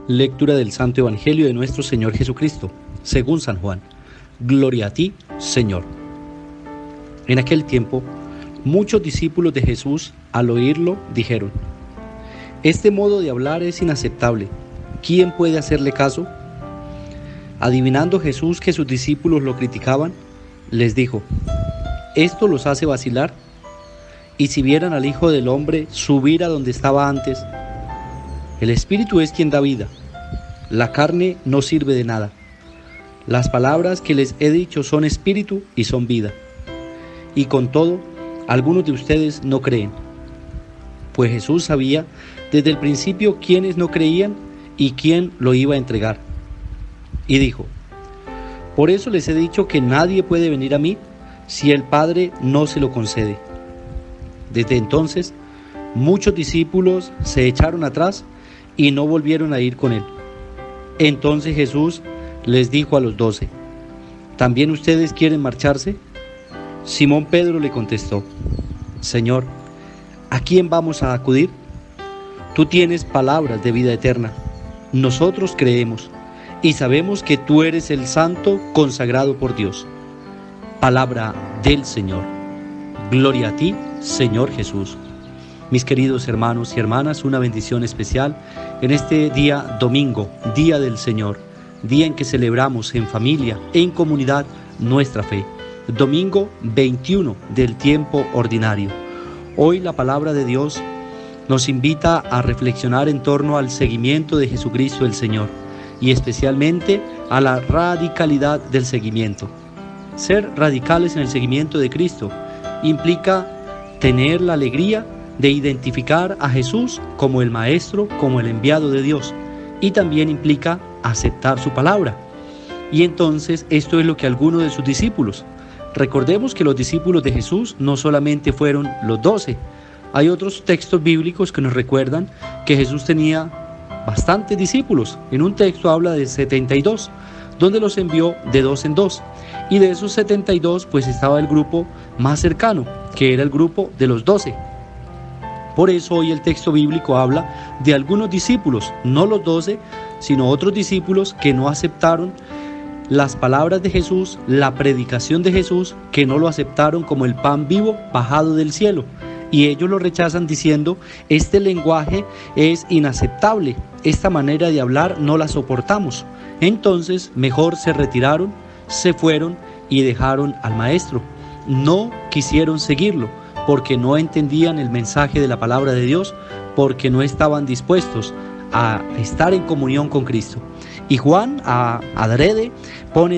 Lectura del Santo Evangelio de nuestro Señor Jesucristo, según San Juan. Gloria a ti, Señor. En aquel tiempo, muchos discípulos de Jesús, al oírlo, dijeron: Este modo de hablar es inaceptable. ¿Quién puede hacerle caso? Adivinando Jesús que sus discípulos lo criticaban, les dijo: ¿Esto los hace vacilar? Y si vieran al Hijo del Hombre subir a donde estaba antes. El Espíritu es quien da vida, la carne no sirve de nada. Las palabras que les he dicho son espíritu y son vida. Y con todo, algunos de ustedes no creen. Pues Jesús sabía desde el principio quiénes no creían y quién lo iba a entregar. Y dijo: Por eso les he dicho que nadie puede venir a mí si el Padre no se lo concede. Desde entonces, muchos discípulos se echaron atrás y no volvieron a ir con él. Entonces Jesús les dijo a los 12: ¿También ustedes quieren marcharse? Simón Pedro le contestó: Señor, ¿a quién vamos a acudir? Tú tienes palabras de vida eterna. Nosotros creemos y sabemos que tú eres el Santo consagrado por Dios. Palabra del Señor. Gloria a ti, Señor Jesús. Mis queridos hermanos y hermanas, una bendición especial en este día domingo, Día del Señor, día en que celebramos en familia, en comunidad, nuestra fe. Domingo 21 del tiempo ordinario. Hoy la palabra de Dios nos invita a reflexionar en torno al seguimiento de Jesucristo el Señor y especialmente a la radicalidad del seguimiento. Ser radicales en el seguimiento de Cristo implica tener la alegría de identificar a Jesús como el Maestro, como el enviado de Dios, y también implica aceptar su palabra. Y entonces esto es lo que algunos de sus discípulos, recordemos que los discípulos de Jesús no solamente fueron los 12, hay otros textos bíblicos que nos recuerdan que Jesús tenía bastantes discípulos. En un texto habla de 72, donde los envió de 2 en 2, y de esos 72 pues estaba el grupo más cercano, que era el grupo de los 12. Por eso hoy el texto bíblico habla de algunos discípulos, no los 12, sino otros discípulos que no aceptaron las palabras de Jesús, la predicación de Jesús, que no lo aceptaron como el pan vivo bajado del cielo. Y ellos lo rechazan diciendo: este lenguaje es inaceptable, esta manera de hablar no la soportamos. Entonces mejor se retiraron, se fueron y dejaron al maestro. No quisieron seguirlo, porque no entendían el mensaje de la palabra de Dios, porque no estaban dispuestos a estar en comunión con Cristo. Y Juan, adrede,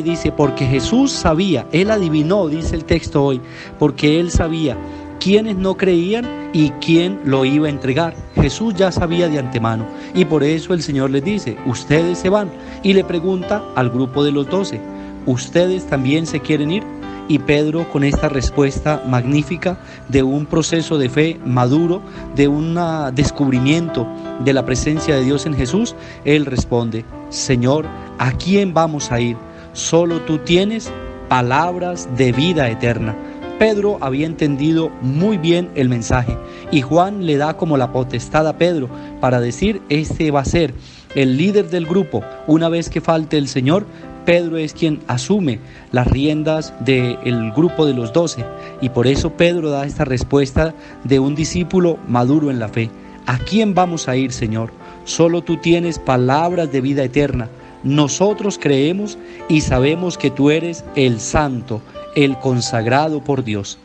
dice, porque Jesús sabía, él adivinó, dice el texto hoy, porque él sabía quiénes no creían y quién lo iba a entregar. Jesús ya sabía de antemano, y por eso el Señor les dice: ustedes se van, y le pregunta al grupo de los 12, ¿ustedes también se quieren ir? Y Pedro, con esta respuesta magnífica de un proceso de fe maduro, de un descubrimiento de la presencia de Dios en Jesús, él responde: Señor, ¿a quién vamos a ir? Solo tú tienes palabras de vida eterna. Pedro había entendido muy bien el mensaje y Juan le da como la potestad a Pedro para decir: este va a ser el líder del grupo. Una vez que falte el Señor, Pedro es quien asume las riendas del grupo de los 12, y por eso Pedro da esta respuesta de un discípulo maduro en la fe: ¿a quién vamos a ir, Señor? Solo tú tienes palabras de vida eterna. Nosotros creemos y sabemos que tú eres el Santo, el consagrado por Dios.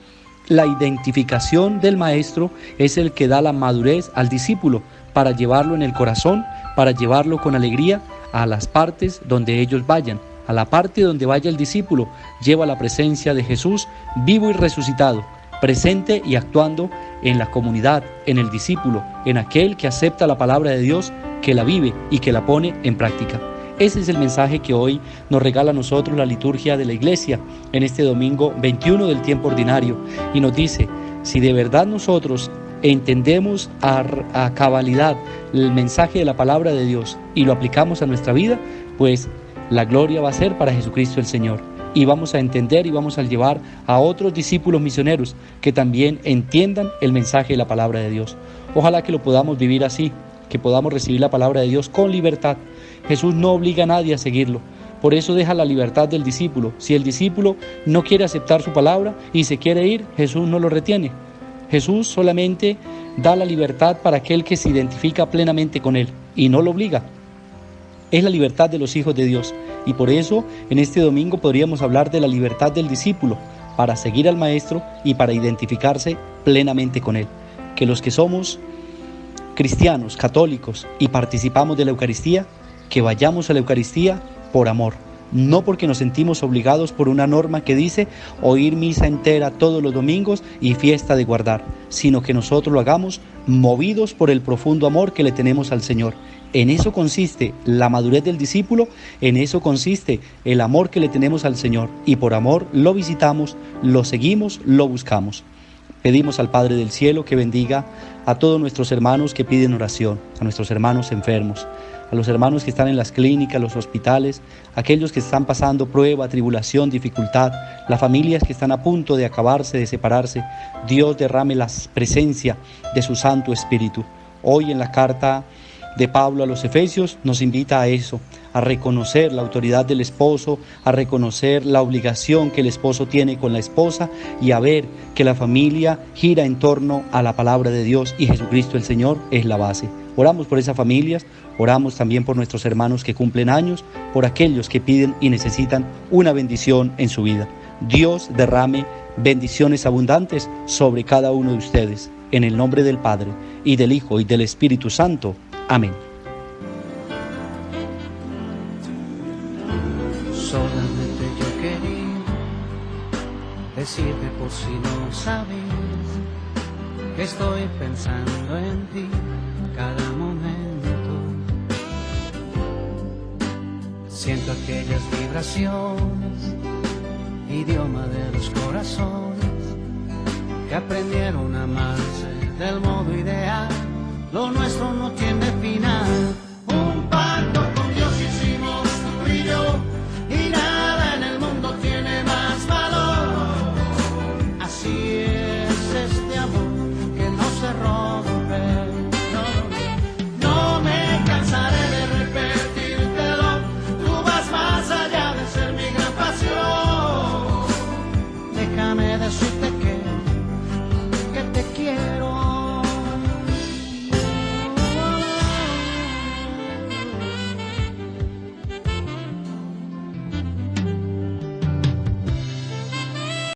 La identificación del maestro es el que da la madurez al discípulo para llevarlo en el corazón, para llevarlo con alegría a las partes donde ellos vayan. A la parte donde vaya el discípulo, lleva la presencia de Jesús vivo y resucitado, presente y actuando en la comunidad, en el discípulo, en aquel que acepta la palabra de Dios, que la vive y que la pone en práctica. Ese es el mensaje que hoy nos regala a nosotros la liturgia de la Iglesia en este domingo 21 del tiempo ordinario, y nos dice: si de verdad nosotros entendemos a cabalidad el mensaje de la palabra de Dios y lo aplicamos a nuestra vida, pues la gloria va a ser para Jesucristo el Señor. Y vamos a entender y vamos a llevar a otros discípulos misioneros que también entiendan el mensaje de la palabra de Dios. Ojalá que lo podamos vivir así, que podamos recibir la palabra de Dios con libertad. Jesús no obliga a nadie a seguirlo. Por eso deja la libertad del discípulo. Si el discípulo no quiere aceptar su palabra y se quiere ir, Jesús no lo retiene. Jesús solamente da la libertad para aquel que se identifica plenamente con Él y no lo obliga. Es la libertad de los hijos de Dios. Y por eso en este domingo podríamos hablar de la libertad del discípulo para seguir al Maestro y para identificarse plenamente con Él. Que los que somos cristianos, católicos y participamos de la Eucaristía, que vayamos a la Eucaristía por amor, no porque nos sentimos obligados por una norma que dice oír misa entera todos los domingos y fiesta de guardar, sino que nosotros lo hagamos movidos por el profundo amor que le tenemos al Señor. En eso consiste la madurez del discípulo, en eso consiste el amor que le tenemos al Señor, y por amor lo visitamos, lo seguimos, lo buscamos. Pedimos al Padre del Cielo que bendiga a todos nuestros hermanos que piden oración, a nuestros hermanos enfermos, a los hermanos que están en las clínicas, los hospitales, aquellos que están pasando prueba, tribulación, dificultad, las familias que están a punto de acabarse, de separarse. Dios derrame la presencia de su Santo Espíritu. Hoy en la carta de Pablo a los Efesios nos invita a eso, a reconocer la autoridad del esposo, a reconocer la obligación que el esposo tiene con la esposa y a ver que la familia gira en torno a la palabra de Dios y Jesucristo el Señor es la base. Oramos por esas familias, oramos también por nuestros hermanos que cumplen años, por aquellos que piden y necesitan una bendición en su vida. Dios derrame bendiciones abundantes sobre cada uno de ustedes, en el nombre del Padre, y del Hijo, y del Espíritu Santo. Amén. Solamente yo quería decirte, por si no sabías, que estoy pensando en ti cada momento. Siento aquellas vibraciones, idioma de los corazones, que aprendieron a amarse del modo ideal. Lo nuestro no tiene final.